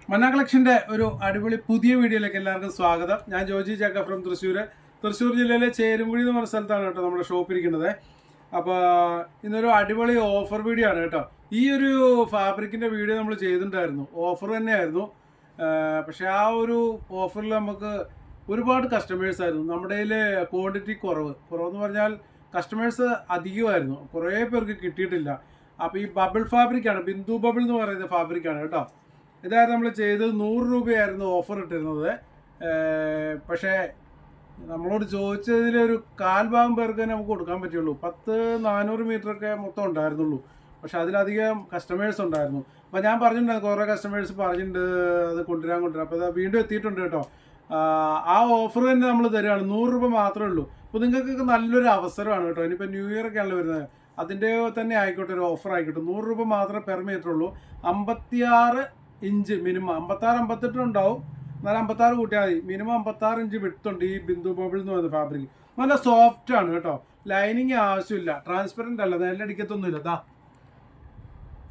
മന്ന കളക്ഷൻ്റെ ഒരു അടിപൊളി പുതിയ വീഡിയോയിലേക്ക് എല്ലാവർക്കും സ്വാഗതം. ഞാൻ ജോജി ചക്ക ഫ്രം തൃശ്ശൂർ ജില്ലയിലെ ചേരുംകുഴി എന്ന് പറഞ്ഞ സ്ഥലത്താണ് കേട്ടോ നമ്മുടെ ഷോപ്പ് ഇരിക്കുന്നത്. അപ്പോൾ ഇന്നൊരു അടിപൊളി ഓഫർ വീഡിയോ ആണ് കേട്ടോ. ഈ ഒരു ഫാബ്രിക്കിൻ്റെ വീഡിയോ നമ്മൾ ചെയ്തിട്ടുണ്ടായിരുന്നു, ഓഫർ തന്നെയായിരുന്നു. പക്ഷേ ആ ഒരു ഓഫറിൽ നമുക്ക് ഒരുപാട് കസ്റ്റമേഴ്സ് ആയിരുന്നു. നമ്മുടെ കയ്യിൽ ക്വാണ്ടിറ്റി കുറവെന്ന് പറഞ്ഞാൽ കസ്റ്റമേഴ്സ് അധികമായിരുന്നു, കുറേ പേർക്ക് കിട്ടിയിട്ടില്ല. അപ്പോൾ ഈ ബബിൾ ഫാബ്രിക്കാണ്, ബിന്ദു ബബിൾ എന്ന് പറയുന്ന ഫാബ്രിക്കാണ് കേട്ടോ. ഇതായിരുന്നു നമ്മൾ ചെയ്തത്. 100 രൂപയായിരുന്നു ഓഫർ ഇട്ടിരുന്നത്. പക്ഷേ നമ്മളോട് ചോദിച്ചതിലൊരു 1/4 പേർക്ക് തന്നെ നമുക്ക് കൊടുക്കാൻ പറ്റുള്ളൂ. 400 മീറ്ററൊക്കെ മൊത്തം ഉണ്ടായിരുന്നുള്ളൂ. പക്ഷെ അതിലധികം കസ്റ്റമേഴ്സ് ഉണ്ടായിരുന്നു. അപ്പോൾ ഞാൻ പറഞ്ഞിട്ടുണ്ടായിരുന്നു, കുറേ കസ്റ്റമേഴ്സ് പറഞ്ഞിട്ടുണ്ട് അത് കൊണ്ടുവരാൻ. അപ്പോൾ അത് വീണ്ടും എത്തിയിട്ടുണ്ട് കേട്ടോ. ആ ഓഫർ തന്നെ നമ്മൾ തരികയാണ്. 100 രൂപ മാത്രമേ ഉള്ളൂ. അപ്പോൾ നിങ്ങൾക്കൊക്കെ നല്ലൊരു അവസരമാണ് കേട്ടോ. ഇനിയിപ്പോൾ ന്യൂ ഇയർ ഒക്കെ ആണല്ലോ വരുന്നത്, അതിൻ്റെ തന്നെ ആയിക്കോട്ടെ, ഒരു ഓഫർ ആയിക്കോട്ടെ. 100 രൂപ മാത്രമേ പെർ മീറ്റർ ഉള്ളൂ. 56 ഇഞ്ച് മിനിമം, 56 58 ഉണ്ടാവും, എന്നാലും 56 കൂട്ടിയാൽ മതി. മിനിമം 56 ഇഞ്ച് വിട്ടുണ്ട് ഈ ബിന്ദു ബബിൾ എന്ന് പറയുന്ന ഫാബ്രിക്. നല്ല സോഫ്റ്റ് ആണ് കേട്ടോ. ലൈനിങ് ആവശ്യമില്ല, ട്രാൻസ്പെറൻ്റ് അല്ല, നെല്ലടിക്കത്തൊന്നുമില്ല.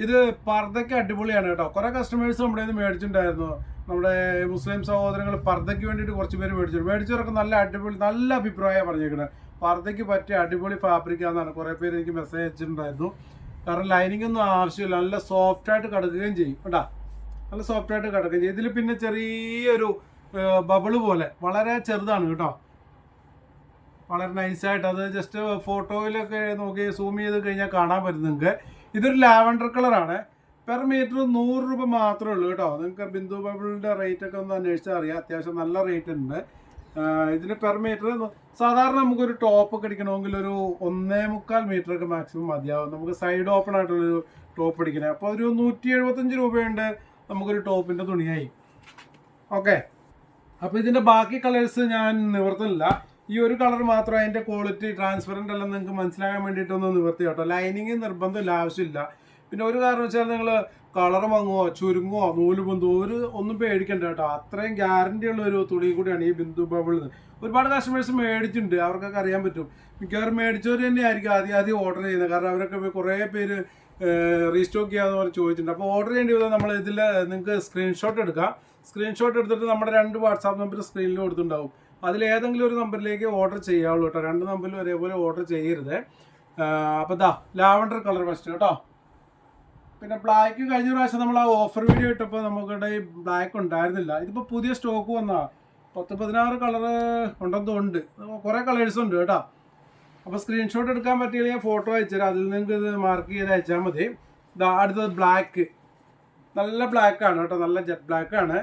ഇത് പർദ്ദയ്ക്ക് അടിപൊളിയാണ് കേട്ടോ. കുറേ കസ്റ്റമേഴ്സ് നമ്മുടെ നിന്ന് മേടിച്ചിട്ടുണ്ടായിരുന്നു. നമ്മുടെ മുസ്ലിം സഹോദരങ്ങൾ പർദ്ദയ്ക്ക് വേണ്ടിയിട്ട് കുറച്ച് പേര് മേടിച്ചവരൊക്കെ നല്ല അടിപൊളി, നല്ല അഭിപ്രായമാണ് പറഞ്ഞേക്കുന്നത്. പർദ്ദയ്ക്ക് പറ്റിയ അടിപൊളി ഫാബ്രിക്കാന്നാണ് കുറേ പേര് എനിക്ക് മെസ്സേജ് അയച്ചിട്ടുണ്ടായിരുന്നു. കാരണം ലൈനിങ് ഒന്നും ആവശ്യമില്ല, നല്ല സോഫ്റ്റായിട്ട് കിടക്കുകയും ചെയ്യും കേട്ടോ. നല്ല സോഫ്റ്റായിട്ട് കിടക്കുകയും ചെയ്യും. ഇതിൽ പിന്നെ ചെറിയൊരു ബബിള് പോലെ വളരെ ചെറുതാണ് കേട്ടോ, വളരെ നൈസായിട്ട്. അത് ജസ്റ്റ് ഫോട്ടോയിലൊക്കെ നോക്കി സൂം ചെയ്ത് കഴിഞ്ഞാൽ കാണാൻ പറ്റും നിങ്ങൾക്ക്. ഇതൊരു ലാവൻഡർ കളറാണ്. പെർ മീറ്റർ 100 രൂപ മാത്രമേ ഉള്ളൂ കേട്ടോ. നിങ്ങൾക്ക് ബിന്ദു ബബിളിൻ്റെ റേറ്റ് ഒക്കെ ഒന്ന് അന്വേഷിച്ചാൽ അറിയാം, അത്യാവശ്യം നല്ല റേറ്റ് ഉണ്ട് ഇതിന്. പെർ മീറ്റർ സാധാരണ നമുക്കൊരു ടോപ്പ് ഒക്കെ അടിക്കണമെങ്കിൽ ഒരു 1.25 മീറ്ററൊക്കെ മാക്സിമം മതിയാവും. നമുക്ക് സൈഡ് ഓപ്പൺ ആയിട്ടുള്ളൊരു ടോപ്പ് അടിക്കണേ. അപ്പോൾ ഒരു 175 രൂപയുണ്ട് നമുക്കൊരു ടോപ്പിൻ്റെ തുണിയായി. ഓക്കെ, അപ്പോൾ ഇതിൻ്റെ ബാക്കി കളേഴ്സ് ഞാൻ നിവർത്തുന്നില്ല. ഈ ഒരു കളർ മാത്രം, അതിൻ്റെ ക്വാളിറ്റി ട്രാൻസ്പെറൻ്റ് അല്ല നിങ്ങൾക്ക് മനസ്സിലാകാൻ വേണ്ടിയിട്ടൊന്ന് നിവർത്തി കേട്ടോ. ലൈനിങ് നിർബന്ധമില്ല, ആവശ്യമില്ല. പിന്നെ ഒരു കാരണം വെച്ചാൽ നിങ്ങൾ കളർ മങ്ങുമോ ചുരുങ്ങുമോ നൂല് പൊന്തോ ഒന്നും പേടിക്കണ്ട കേട്ടോ. അത്രയും ഗ്യാരണ്ടി ഉള്ള ഒരു തുണി കൂടിയാണ് ഈ ബിന്ദു ബബിൾ. ഒരുപാട് കസ്റ്റമേഴ്സ് മേടിച്ചിട്ടുണ്ട്, അവർക്കൊക്കെ അറിയാൻ പറ്റും. മിക്കവാറും മേടിച്ചവർ തന്നെ ആയിരിക്കും ആദ്യം ഓർഡർ ചെയ്യുന്നത്. കാരണം അവരൊക്കെ കുറേ പേര് റീസ്റ്റോക്ക് ചെയ്യാന്ന് പറഞ്ഞ് ചോദിച്ചിട്ടുണ്ട്. അപ്പോൾ ഓർഡർ ചെയ്യേണ്ടി വന്നാൽ നമ്മൾ ഇതിൽ നിങ്ങൾക്ക് സ്ക്രീൻഷോട്ട് എടുക്കാം. സ്ക്രീൻഷോട്ട് എടുത്തിട്ട് നമ്മുടെ 2 വാട്സാപ്പ് നമ്പർ സ്ക്രീനിൽ കൊടുത്തിട്ടുണ്ടാവും. അതിലേതെങ്കിലും ഒരു നമ്പറിലേക്ക് ഓർഡർ ചെയ്യാവുള്ളൂ കേട്ടോ. 2 നമ്പറിലും ഒരേപോലെ ഓർഡർ ചെയ്യരുത്. അപ്പോൾ ലാവൻഡർ കളർ ഫസ്റ്റ് കേട്ടോ. പിന്നെ ബ്ലാക്ക് കഴിഞ്ഞ പ്രാവശ്യം നമ്മൾ ആ ഓഫർ വീഡിയോ ഇട്ടപ്പോൾ നമുക്കിവിടെ ഈ ബ്ലാക്ക് ഉണ്ടായിരുന്നില്ല. ഇതിപ്പോൾ പുതിയ സ്റ്റോക്ക് വന്നാൽ 16 കളർ ഉണ്ടെന്ന് തോന്നുന്നുണ്ട്. കുറേ കളേഴ്സ് ഉണ്ട് കേട്ടോ. അപ്പോൾ സ്ക്രീൻഷോട്ട് എടുക്കാൻ പറ്റിയില്ലെങ്കിൽ ഫോട്ടോ അയച്ചുതരാം, അതിൽ നിങ്ങൾക്ക് ഇത് മാർക്ക് ചെയ്ത് അയച്ചാൽ മതി. അടുത്തത് ബ്ലാക്ക്, നല്ല ബ്ലാക്കാണ് കേട്ടോ, നല്ല ജെറ്റ് ബ്ലാക്കാണ്.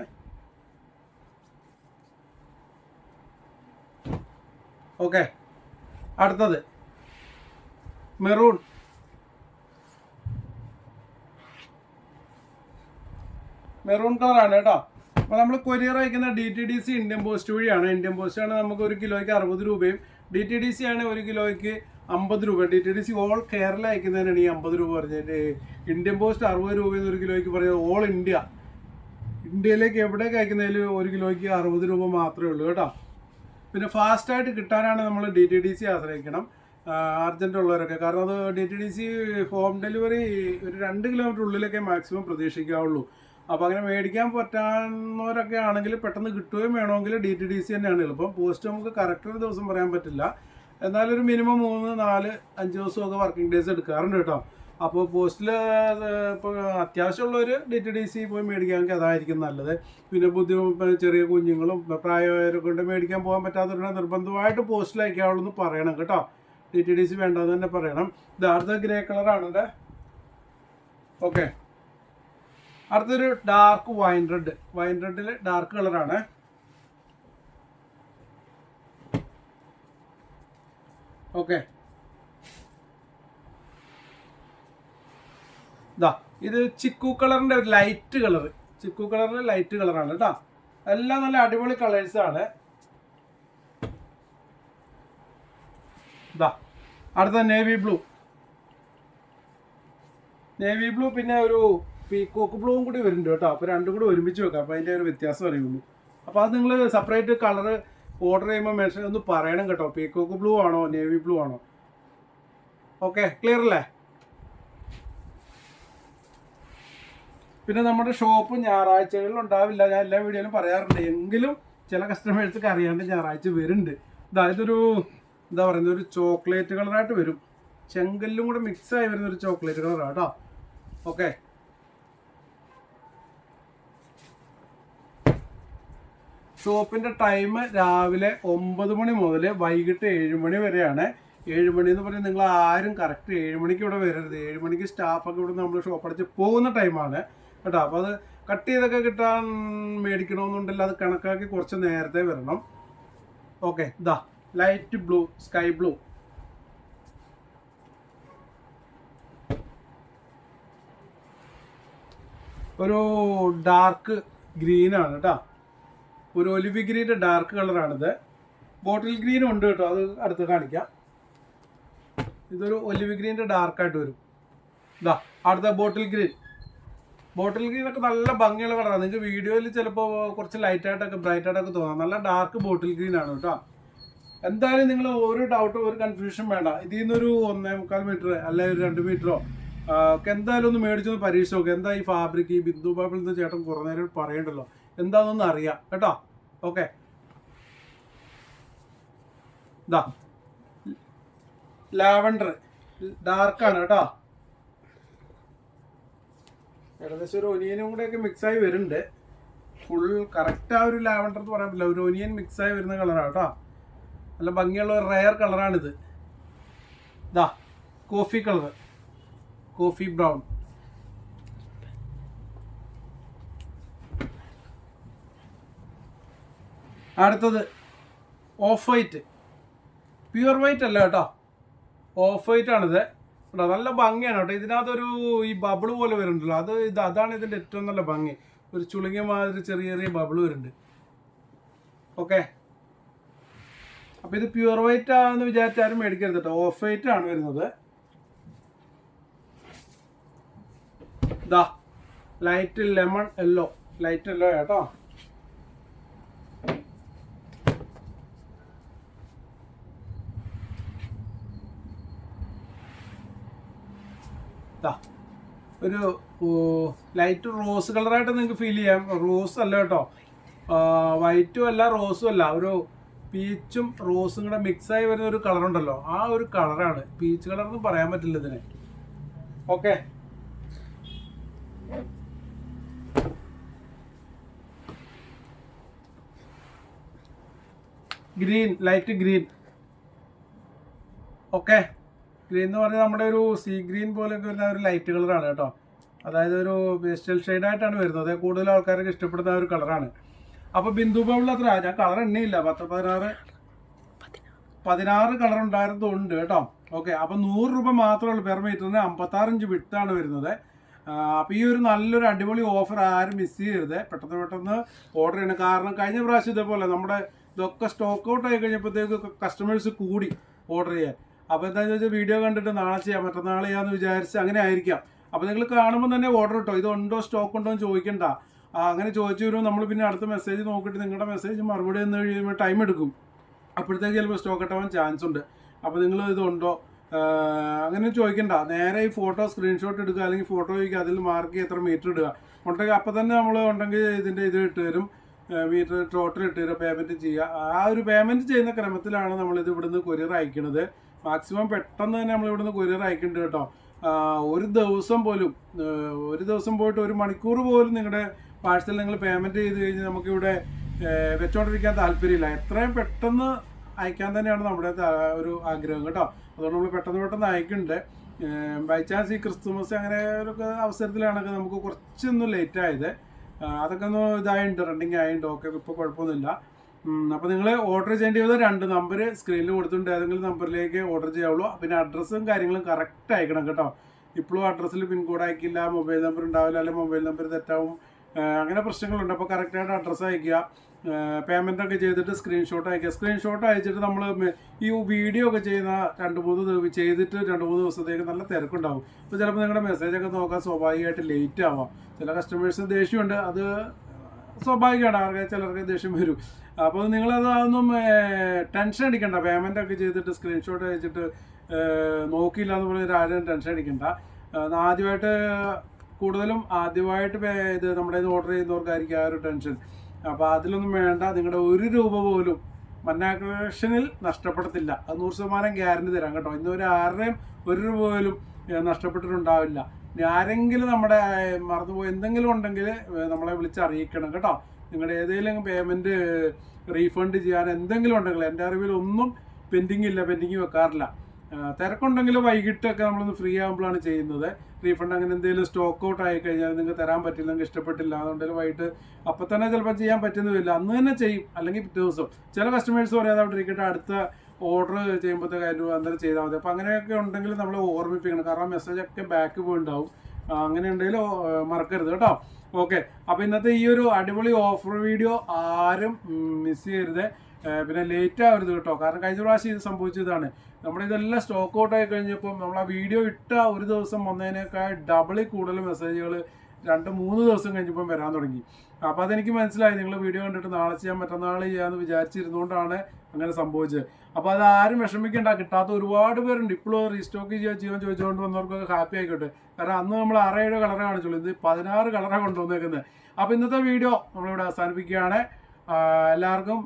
ഓക്കെ, അടുത്തത് മെറൂൺ. മെറൂൺ കളറാണ് കേട്ടോ. അപ്പോൾ നമ്മൾ കൊറിയർ അയക്കുന്ന DTDC ഇന്ത്യൻ പോസ്റ്റ് വഴിയാണ്. ഇന്ത്യൻ പോസ്റ്റാണ് നമുക്ക് 1 കിലോയ്ക്ക് 60 രൂപയും, DTDC ആണ് 1 കിലോയ്ക്ക് 50 രൂപ. DTDC ഓൾ കേരള അയക്കുന്നതിനാണ് ഈ 50 രൂപ പറഞ്ഞത്. ഇന്ത്യൻ പോസ്റ്റ് 60 രൂപയെന്ന് 1 കിലോയ്ക്ക് പറയുന്നത്. ഓൾ ഇന്ത്യയിലേക്ക് എവിടേക്ക് അയക്കുന്നതിൽ 1 കിലോയ്ക്ക് 60 രൂപ മാത്രമേ ഉള്ളൂ കേട്ടോ. പിന്നെ ഫാസ്റ്റായിട്ട് കിട്ടാനാണ് നമ്മൾ DTDC ആശ്രയിക്കണം, അർജൻറ്റ് ഉള്ളവരൊക്കെ. കാരണം അത് DTDC ഹോം ഡെലിവറി ഒരു 2 കിലോമീറ്റർ ഉള്ളിലൊക്കെ മാക്സിമം പ്രതീക്ഷിക്കാവുള്ളൂ. അപ്പോൾ അങ്ങനെ മേടിക്കാൻ പറ്റാവുന്നവരൊക്കെ ആണെങ്കിൽ പെട്ടെന്ന് കിട്ടുകയും വേണമെങ്കിൽ DTDC തന്നെയാണ് എളുപ്പം. പോസ്റ്റ് നമുക്ക് കറക്റ്റ് ഒരു ദിവസം പറയാൻ പറ്റില്ല, എന്നാലും ഒരു മിനിമം 3, 4, 5 ദിവസമൊക്കെ വർക്കിംഗ് ഡേയ്സ് എടുക്കാറുണ്ട് കേട്ടോ. അപ്പോൾ പോസ്റ്റിൽ ഇപ്പോൾ അത്യാവശ്യമുള്ളവർ DTDC പോയി മേടിക്കാമെങ്കിൽ അതായിരിക്കും നല്ലത്. പിന്നെ ചെറിയ കുഞ്ഞുങ്ങളും പ്രായമായവരെ കൊണ്ട് മേടിക്കാൻ പോകാൻ പറ്റാത്തവരുടെ നിർബന്ധമായിട്ട് പോസ്റ്റിൽ അയക്കാവുള്ളൂ എന്ന് പറയണം കേട്ടോ. DTDC വേണ്ടതെന്ന് തന്നെ പറയണം. ഇത് അടുത്ത ഗ്രേ കളറാണ് ഇത്. ഓക്കെ, അടുത്തൊരു ഡാർക്ക് വൈൻ റെഡിൽ ഡാർക്ക് കളറാണ്. ഓക്കെ, ഇത് ചിക്കു കളറിൻ്റെ ഒരു ലൈറ്റ് കളർ, ചിക്കു കളറിൻ്റെ ലൈറ്റ് കളറാണ് കേട്ടോ. എല്ലാം നല്ല അടിപൊളി കളേഴ്സാണ്. അടുത്ത നേവി ബ്ലൂ, പിന്നെ ഒരു പീക്കോക്ക് ബ്ലൂവും കൂടി വരുന്നുണ്ട് കേട്ടോ. അപ്പോൾ 2 കൂടി ഒരുമിച്ച് വെക്കാം, അപ്പോൾ അതിൻ്റെ ഒരു വ്യത്യാസം അറിയുള്ളൂ. അപ്പോൾ അത് നിങ്ങൾ സെപ്പറേറ്റ് കളർ ഓർഡർ ചെയ്യുമ്പോൾ മെൻഷൻ ഒന്ന് പറയണം കേട്ടോ. പീക്കോക്ക് ബ്ലൂ ആണോ നേവി ബ്ലൂ ആണോ? ഓക്കെ, ക്ലിയർ അല്ലേ? പിന്നെ നമ്മുടെ ഷോപ്പ് ഞായറാഴ്ചകളിൽ ഉണ്ടാവില്ല, ഞാൻ എല്ലാ വീഡിയോയിലും പറയാറുണ്ട്. എങ്കിലും ചില കസ്റ്റമേഴ്സൊക്കെ അറിയാണ്ട് ഞായറാഴ്ച വരുന്നുണ്ട്. ഇതൊരു എന്താ പറയുന്നത്, ഒരു ചോക്ലേറ്റ് കളറായിട്ട് വരും, ചെങ്കല്ലും കൂടെ മിക്സായി വരുന്ന ഒരു ചോക്ലേറ്റ് കളറാണ് കേട്ടോ. ഓക്കെ, ഷോപ്പിൻ്റെ ടൈം രാവിലെ 9 മണി മുതൽ വൈകിട്ട് 7 മണി വരെയാണ്. 7 മണി എന്ന് പറഞ്ഞാൽ നിങ്ങൾ ആരും കറക്റ്റ് 7 മണിക്ക് ഇവിടെ വരരുത്. 7 മണിക്ക് സ്റ്റാഫൊക്കെ ഇവിടെ നമ്മൾ ഷോപ്പ് അടച്ച് പോകുന്ന ടൈമാണ് കേട്ടോ. അപ്പോൾ അത് കട്ട് ചെയ്തൊക്കെ കിട്ടാൻ മേടിക്കണമെന്നുണ്ടല്ലോ, അത് കണക്കാക്കി കുറച്ച് നേരത്തെ വരണം. Okay, light blue, sky blue, ഒരു ഡാർക്ക് ഗ്രീനാണ് കേട്ടോ, ഒരു ഒലിവ് ഗ്രീൻ്റെ ഡാർക്ക് കളറാണിത്. ബോട്ടിൽ ഗ്രീനും ഉണ്ട് കേട്ടോ, അത് അടുത്ത് കാണിക്കാം. ഇതൊരു ഒലിവ് ഗ്രീൻ്റെ ഡാർക്കായിട്ട് വരും. അടുത്ത ബോട്ടിൽ ഗ്രീൻ. ബോട്ടിൽ ഗ്രീനൊക്കെ നല്ല ഭംഗിയുള്ള കളറാണ്. നിങ്ങൾക്ക് വീഡിയോയിൽ ചിലപ്പോൾ കുറച്ച് ലൈറ്റായിട്ടൊക്കെ ബ്രൈറ്റായിട്ടൊക്കെ തോന്നാം. നല്ല ഡാർക്ക് ബോട്ടിൽ ഗ്രീൻ ആണ് കേട്ടോ. എന്തായാലും നിങ്ങൾ ഒരു ഡൗട്ടും ഒരു കൺഫ്യൂഷൻ വേണ്ട. ഇതിൽ നിന്നൊരു 1.25 മീറ്റർ അല്ലെങ്കിൽ ഒരു 2 മീറ്ററോ ഒക്കെ എന്തായാലും ഒന്ന് മേടിച്ചൊന്ന് പരീക്ഷ നോക്കുക. എന്താ ഈ ഫാബ്രിക്, ഈ ബിന്ദു ബാബിൾ നിന്ന് ചേട്ടൻ കുറേ നേരം പറയണ്ടല്ലോ, എന്താണെന്നൊന്ന് അറിയാം കേട്ടോ. ഓക്കെ, ലാവൻഡർ ഡാർക്കാണ് കേട്ടോ. ഏകദേശം ഒരു ഒനിയനും കൂടെയൊക്കെ മിക്സായി വരുന്നുണ്ട്. ഫുൾ കറക്റ്റ് ആ ഒരു ലാവൻഡർ എന്ന് പറയാൻ പറ്റില്ല, ഒരു ഒനിയൻ മിക്സായി വരുന്ന കളറാണ് കേട്ടോ. നല്ല ഭംഗിയുള്ള ഒരു റെയർ കളറാണിത്. Coffee colour, coffee brown. അടുത്തത് ഓഫ് വൈറ്റ്, പ്യുവർ വൈറ്റ് അല്ല കേട്ടോ, ഓഫ് വൈറ്റ് ആണിത്. നല്ല ഭംഗിയാണ് കേട്ടോ. ഇതിനകത്തൊരു ഈ ബബിള് പോലെ വരുന്നുണ്ടല്ലോ, അതാണ് ഇതിൻ്റെ ഏറ്റവും നല്ല ഭംഗി. ഒരു ചുളുങ്ങിയ മാതിരി ചെറിയ ചെറിയ ബബിള് വരുന്നുണ്ട്. ഓക്കെ, അപ്പം ഇത് പ്യുവർ വൈറ്റ് ആണെന്ന് വിചാരിച്ചാലും മേടിക്കരുത് കേട്ടോ, ഓഫ് വൈറ്റ് ആണ് വരുന്നത്. Light lemon yellow, light yellow കേട്ടോ. ഒരു ലൈറ്റ് റോസ് കളറായിട്ട് നിങ്ങൾക്ക് ഫീൽ ചെയ്യാം. റോസ് അല്ല കേട്ടോ, വൈറ്റും അല്ല റോസും അല്ല, ഒരു പീച്ചും റോസും കൂടെ മിക്സായി വരുന്ന ഒരു കളറുണ്ടല്ലോ, ആ ഒരു കളറാണ്. പീച്ച് കളർ എന്ന് പറയാൻ പറ്റില്ല ഇതിന്. Okay, green, light green. Okay, green എന്ന് പറഞ്ഞാൽ നമ്മുടെ ഒരു സീ ഗ്രീൻ പോലെയൊക്കെ വരുന്ന ഒരു ലൈറ്റ് കളറാണ് കേട്ടോ. അതായത് ഒരു പേസ്റ്റൽ ഷെയ്ഡായിട്ടാണ് വരുന്നത്. കൂടുതൽ ആൾക്കാർക്ക് ഇഷ്ടപ്പെടുന്ന ഒരു കളറാണ്. അപ്പോൾ ബിന്ദു ബബിൾ അത്ര ഞാൻ കളർ എണ്ണയില്ല, 16 കളർ ഉണ്ടായിരുന്നതുണ്ട് കേട്ടോ. ഓക്കെ, അപ്പോൾ 100 രൂപ മാത്രമേ ഉള്ളൂ പെർ മീറ്ററിന്. 56 ഇഞ്ച് വിട്ടാണ് വരുന്നത്. അപ്പോൾ ഈ ഒരു നല്ലൊരു അടിപൊളി ഓഫർ ആരും മിസ് ചെയ്യരുത്, പെട്ടെന്ന് ഓർഡർ ചെയ്യണം. കാരണം കഴിഞ്ഞ പ്രാവശ്യം ഇതേപോലെ നമ്മുടെ ഇതൊക്കെ സ്റ്റോക്ക് ഔട്ട് ആയി കഴിഞ്ഞപ്പോഴത്തേക്ക് കസ്റ്റമേഴ്സ് കൂടി ഓർഡർ ചെയ്യാൻ. അപ്പോൾ എന്താണെന്ന് വെച്ചാൽ വീഡിയോ കണ്ടിട്ട് നാളെ ചെയ്യാം, മറ്റന്നാൾ ചെയ്യാമെന്ന് വിചാരിച്ച് അങ്ങനെ ആയിരിക്കാം. അപ്പോൾ നിങ്ങൾ കാണുമ്പോൾ തന്നെ ഓർഡർ ഇട്ടോ, ഇതുണ്ടോ സ്റ്റോക്ക് ഉണ്ടോ എന്ന് ചോദിക്കണ്ട. അങ്ങനെ ചോദിച്ചു വരുമ്പോൾ നമ്മൾ പിന്നെ അടുത്ത മെസ്സേജ് നോക്കിയിട്ട് നിങ്ങളുടെ മെസ്സേജ് മറുപടി എന്ന് കഴിയുമ്പോൾ ടൈം എടുക്കും. അപ്പോഴത്തേക്ക് ചിലപ്പോൾ സ്റ്റോക്ക് ഇട്ടാവാൻ ചാൻസ് ഉണ്ട്. അപ്പോൾ നിങ്ങൾ ഇതുണ്ടോ അങ്ങനെ ചോദിക്കണ്ട, നേരെ ഈ ഫോട്ടോ സ്ക്രീൻഷോട്ട് എടുക്കുക, അല്ലെങ്കിൽ ഫോട്ടോ ചോദിക്കുക, അതിൽ മാർക്ക് എത്ര മീറ്റർ ഇടുക ഉണ്ടെങ്കിൽ അപ്പോൾ തന്നെ നമ്മൾ ഉണ്ടെങ്കിൽ ഇതിൻ്റെ ഇത് ഇട്ട് തരും, മീറ്റർ ടോട്ടൽ ഇട്ട് തരും, പേയ്മെൻറ്റ് ചെയ്യുക. ആ ഒരു പേയ്മെൻറ്റ് ചെയ്യുന്ന ക്രമത്തിലാണ് നമ്മളിത് ഇവിടുന്ന് കൊറിയർ അയക്കുന്നത്. മാക്സിമം പെട്ടെന്ന് തന്നെ നമ്മൾ ഇവിടുന്ന് കൊറിയർ അയക്കുന്നുണ്ട് കേട്ടോ. ഒരു ദിവസം പോയിട്ട് 1 മണിക്കൂർ പോലും നിങ്ങളുടെ പാഴ്സൽ നിങ്ങൾ പേയ്മെൻറ്റ് ചെയ്ത് കഴിഞ്ഞ് നമുക്കിവിടെ വെച്ചോണ്ടിരിക്കാൻ താല്പര്യമില്ല. എത്രയും പെട്ടെന്ന് അയക്കാൻ തന്നെയാണ് നമ്മുടെ ഒരു ആഗ്രഹം കേട്ടോ. അതുകൊണ്ട് നമ്മൾ പെട്ടെന്ന് അയക്കുന്നുണ്ട്. ബൈ ചാൻസ് ഈ ക്രിസ്തുമസ് അങ്ങനെ ഒരു അവസരത്തിലാണെങ്കിൽ നമുക്ക് കുറച്ചൊന്നും ലേറ്റ് ആയത്, അതൊക്കെ ഒന്ന് ഇതായിട്ടുണ്ട്, റണ്ണിങ് ആയിട്ടുണ്ട്. ഓക്കെ, ഇപ്പോൾ കുഴപ്പമൊന്നുമില്ല. അപ്പോൾ നിങ്ങൾ ഓർഡർ ചെയ്യേണ്ടത് 2 നമ്പർ സ്ക്രീനിൽ കൊടുത്തിട്ടുണ്ട്, ഏതെങ്കിലും നമ്പറിലേക്ക് ഓർഡർ ചെയ്യാവുള്ളൂ. പിന്നെ അഡ്രസ്സും കാര്യങ്ങളും കറക്റ്റ് അയക്കണം കേട്ടോ. ഇപ്പോഴും അഡ്രസ്സിൽ പിൻകോഡ് അയക്കില്ല, മൊബൈൽ നമ്പർ ഉണ്ടാവില്ല, അല്ലെങ്കിൽ മൊബൈൽ നമ്പർ തെറ്റാവും, അങ്ങനെ പ്രശ്നങ്ങളുണ്ട്. അപ്പോൾ കറക്റ്റായിട്ട് അഡ്രസ്സ് അയക്കുക. പേയ്മെൻറ്റൊക്കെ ചെയ്തിട്ട് സ്ക്രീൻഷോട്ട് അയക്കുക. സ്ക്രീൻഷോട്ട് അയച്ചിട്ട് നമ്മൾ ഈ വീഡിയോ ഒക്കെ ചെയ്യുന്ന 2-3 ചെയ്തിട്ട് 2-3 ദിവസത്തേക്ക് നല്ല തിരക്കുണ്ടാവും. അപ്പോൾ ചിലപ്പോൾ നിങ്ങളുടെ മെസ്സേജൊക്കെ നോക്കാൻ സ്വാഭാവികമായിട്ട് ലേറ്റ് ആവാം. ചില കസ്റ്റമേഴ്സിന് ദേഷ്യമുണ്ട്, അത് സ്വാഭാവികമാണ്, ആർക്കെ ചിലർക്ക് ദേഷ്യം വരും. അപ്പോൾ നിങ്ങളതൊന്നും ടെൻഷൻ അടിക്കണ്ട. പേയ്മെൻറ്റൊക്കെ ചെയ്തിട്ട് സ്ക്രീൻഷോട്ട് അയച്ചിട്ട് നോക്കിയില്ല എന്ന് പറഞ്ഞാൽ ആരും ടെൻഷൻ അടിക്കണ്ട. ആദ്യമായിട്ട് കൂടുതലും ആദ്യമായിട്ട് ഇത് നമ്മുടെ ഓർഡർ ചെയ്യുന്നവർക്കായിരിക്കും ആ ഒരു ടെൻഷൻ. അപ്പോൾ അതിലൊന്നും വേണ്ട, നിങ്ങളുടെ 1 രൂപ പോലും മന്നാ കളക്ഷനിൽ നഷ്ടപ്പെടത്തില്ല. അത് 100% ഗ്യാരണ്ടി തരാം കേട്ടോ. ഇന്നുവരെ ആരുടെയും 1 രൂപ പോലും നഷ്ടപ്പെട്ടിട്ടുണ്ടാവില്ല. ഇനി ആരെങ്കിലും നമ്മുടെ മറന്നുപോയി എന്തെങ്കിലും ഉണ്ടെങ്കിൽ നമ്മളെ വിളിച്ചറിയിക്കണം കേട്ടോ. നിങ്ങളുടെ ഏതെങ്കിലും പേയ്മെൻറ്റ് റീഫണ്ട് ചെയ്യാൻ എന്തെങ്കിലും ഉണ്ടെങ്കിൽ, എൻ്റെ അറിവിൽ ഒന്നും പെൻഡിങ് വെക്കാറില്ല. തിരക്കുണ്ടെങ്കിൽ വൈകിട്ടൊക്കെ നമ്മളൊന്ന് ഫ്രീ ആകുമ്പോഴാണ് ചെയ്യുന്നത്. റീഫണ്ട് അങ്ങനെ എന്തെങ്കിലും സ്റ്റോക്ക് ഔട്ട് ആയി കഴിഞ്ഞാൽ നിങ്ങൾക്ക് തരാൻ പറ്റില്ല, നിങ്ങൾക്ക് ഇഷ്ടപ്പെട്ടില്ല, അതുകൊണ്ടെങ്കിൽ വൈകിട്ട് അപ്പം തന്നെ ചിലപ്പോൾ ചെയ്യാൻ പറ്റുന്നതില്ല, അന്ന് തന്നെ ചെയ്യും, അല്ലെങ്കിൽ പിറ്റേ ദിവസം. ചില കസ്റ്റമേഴ്സ് പറയാതെ അവിടെ ഇരിക്കട്ടെ, അടുത്ത ഓർഡർ ചെയ്യുമ്പോഴത്തേക്ക് അതിന് അന്നേരം ചെയ്താൽ മതി. അപ്പോൾ അങ്ങനെയൊക്കെ ഉണ്ടെങ്കിൽ നമ്മൾ ഓർമ്മിപ്പിക്കണം, കാരണം മെസ്സേജൊക്കെ ബാക്ക് പോയിണ്ടാവും. അങ്ങനെ ഉണ്ടെങ്കിൽ മറക്കരുത് കേട്ടോ. ഓക്കെ, അപ്പോൾ ഇന്നത്തെ ഈ ഒരു അടിപൊളി ഓഫർ വീഡിയോ ആരും മിസ് ചെയ്യരുത്. പിന്നെ ലേറ്റ് ആവരുത് കേട്ടോ, കാരണം കഴിഞ്ഞ പ്രാവശ്യം ഇത് സംഭവിച്ചതാണ്. നമ്മളിതെല്ലാം സ്റ്റോക്ക് ഔട്ട് ആയി കഴിഞ്ഞപ്പോൾ നമ്മൾ ആ വീഡിയോ ഇട്ട ഒരു ദിവസം വന്നതിനേക്കാൾ ഡബിളിൽ കൂടുതൽ മെസ്സേജുകൾ 2-3 ദിവസം കഴിഞ്ഞപ്പം വരാൻ തുടങ്ങി. അപ്പോൾ അതെനിക്ക് മനസ്സിലായി, നിങ്ങൾ വീഡിയോ കണ്ടിട്ട് നാളെ ചെയ്യാൻ മറ്റന്നാൾ ചെയ്യാമെന്ന് വിചാരിച്ചിരുന്നുകൊണ്ടാണ് അങ്ങനെ സംഭവിച്ചത്. അപ്പോൾ അത് ആരും വിഷമിക്കേണ്ട, കിട്ടാത്ത ഒരുപാട് പേരുണ്ട്. ഇപ്പോഴും റീസ്റ്റോക്ക് ചെയ്യാൻ ചോദിച്ചുകൊണ്ട് വന്നവർക്കൊക്കെ ഹാപ്പി ആയിക്കോട്ടെ. കാരണം അന്ന് നമ്മൾ 6-7 കളറേ കാണിച്ചുള്ളൂ, ഇത് 16 കളറാണ് കൊണ്ടുവന്നേക്കുന്നത്. അപ്പോൾ ഇന്നത്തെ വീഡിയോ നമ്മളിവിടെ അവസാനിപ്പിക്കുകയാണ്. എല്ലാവർക്കും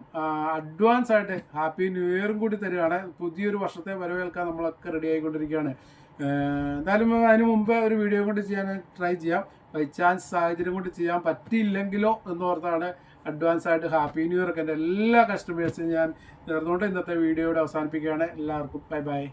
അഡ്വാൻസ് ആയിട്ട് ഹാപ്പി ന്യൂ ഇയറും കൂടി തരികയാണ്. പുതിയൊരു വർഷത്തെ വരവേൽക്കാൻ നമ്മളൊക്കെ റെഡി ആയിക്കൊണ്ടിരിക്കുകയാണ്. എന്തായാലും അതിന് മുമ്പേ ഒരു വീഡിയോ കൊണ്ട് ചെയ്യാൻ ട്രൈ ചെയ്യാം. ബൈ ചാൻസ് സാഹചര്യം കൊണ്ട് ചെയ്യാൻ പറ്റിയില്ലെങ്കിലോ എന്ന് ഓർത്താണ് അഡ്വാൻസ് ആയിട്ട് ഹാപ്പി ന്യൂ ഇയർ ഒക്കെ എൻ്റെ എല്ലാ കസ്റ്റമേഴ്സും ഞാൻ ചേർന്നുകൊണ്ട് ഇന്നത്തെ വീഡിയോയുടെ അവസാനിപ്പിക്കുകയാണ്. എല്ലാവർക്കും ബൈ ബൈ.